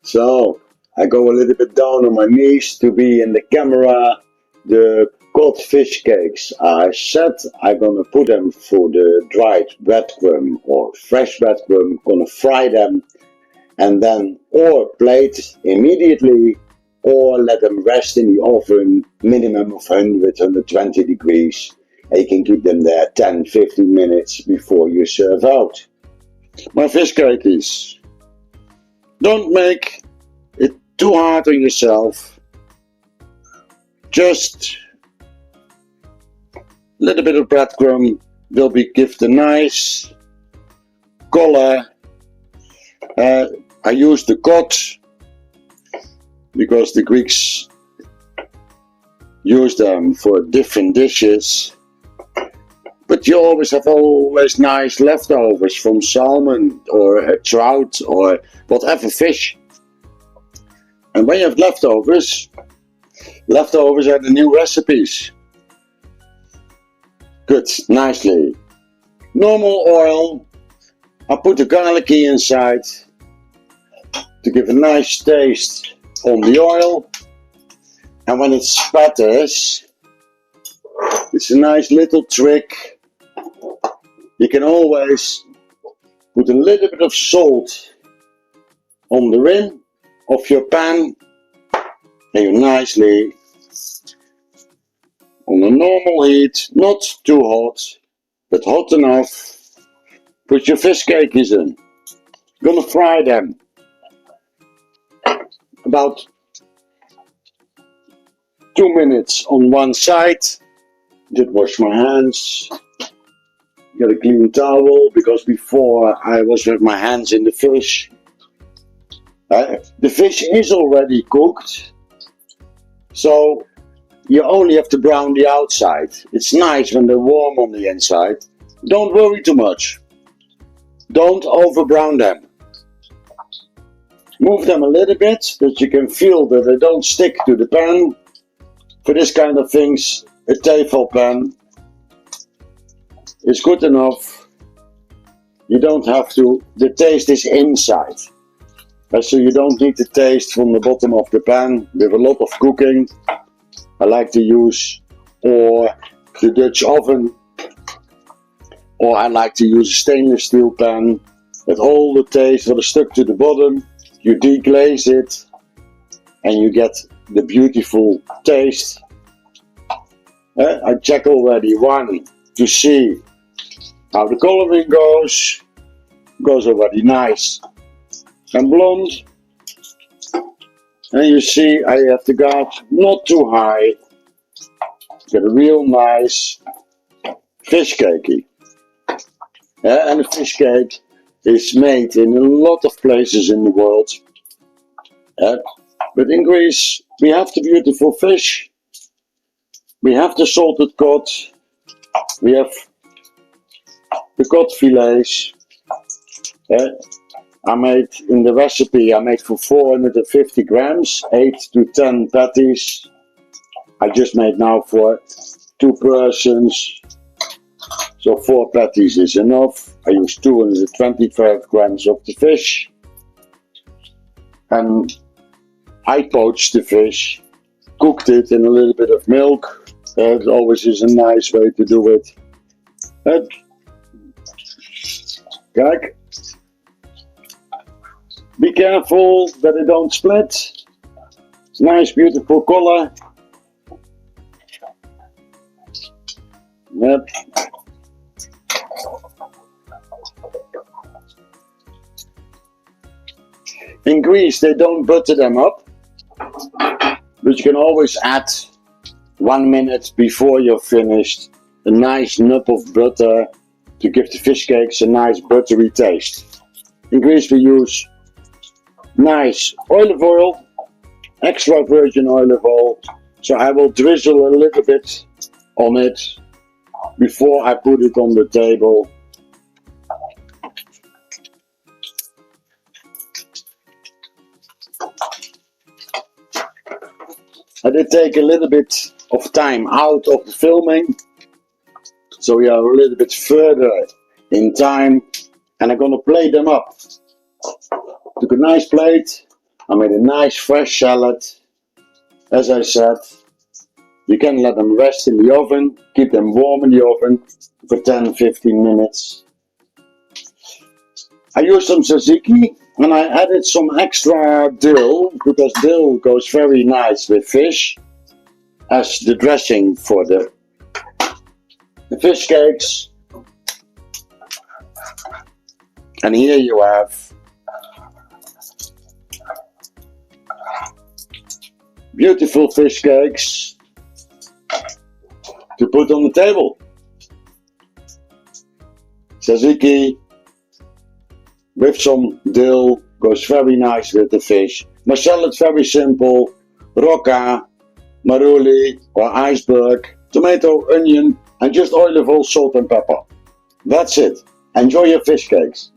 So I go a little bit down on my knees to be in the camera. The cod fish cakes are set. I'm gonna put them for the dried breadcrumb or fresh breadcrumb. Gonna fry them and then or plate immediately or let them rest in the oven minimum of 120 degrees. And you can keep them there 10-15 minutes before you serve out. My fish cakees. Don't make it too hard on yourself. Just a little bit of breadcrumb will give the nice color. I use the cod because the Greeks use them for different dishes. But you always have nice leftovers from salmon or a trout or whatever fish. And when you have leftovers are the new recipes. Good, nicely. Normal oil. I put the garlicky inside to give a nice taste on the oil. And when it spatters, it's a nice little trick. You can always put a little bit of salt on the rim of your pan and you nicely on a normal heat, not too hot, but hot enough, put your fish cakeys in. Gonna fry them about 2 minutes on one side. Did wash my hands. Get a clean towel because before I was with my hands in the fish. The fish is already cooked, so you only have to brown the outside. It's nice when they're warm on the inside. Don't worry too much. Don't over brown them. Move them a little bit that you can feel that they don't stick to the pan. For this kind of things, a tefal pan is good enough. You don't have to, the taste is inside. So you don't need the taste from the bottom of the pan. With a lot of cooking, I like to use or the Dutch oven, or I like to use a stainless steel pan with all the taste that is stuck to the bottom. You deglaze it and you get the beautiful taste. I check already one to see how the coloring goes. Goes already nice and blonde. And you see I have the gas not too high. Get a real nice fish cakey. And a fish cake is made in a lot of places in the world. But in Greece we have the beautiful fish. We have the salted cod. We have the cod fillets. I made in the recipe, I made for 450 grams, 8 to 10 patties. I just made now for 2 persons. So 4 patties is enough. I use 225 grams of the fish. And I poached the fish, cooked it in a little bit of milk. That always is a nice way to do it. Kijk. Be careful that it don't split. Nice beautiful color. Yep. In Greece they don't butter them up, but you can always add 1 minute before you're finished a nice nub of butter to give the fish cakes a nice buttery taste. In Greece we use nice olive oil, extra virgin olive oil, so I will drizzle a little bit on it before I put it on the table. I did take a little bit of time out of the filming, so we are a little bit further in time, and I'm gonna plate them up. Took a nice plate, I made a nice fresh salad. As I said, you can let them rest in the oven, keep them warm in the oven for 10-15 minutes. I used some tzatziki and I added some extra dill because dill goes very nice with fish as the dressing for the fish cakes. And here you have beautiful fish cakes to put on the table. Tzatziki with some dill goes very nice with the fish. My salad's very simple. Rocca, maruli or iceberg, tomato, onion and just olive oil, salt and pepper. That's it. Enjoy your fish cakes.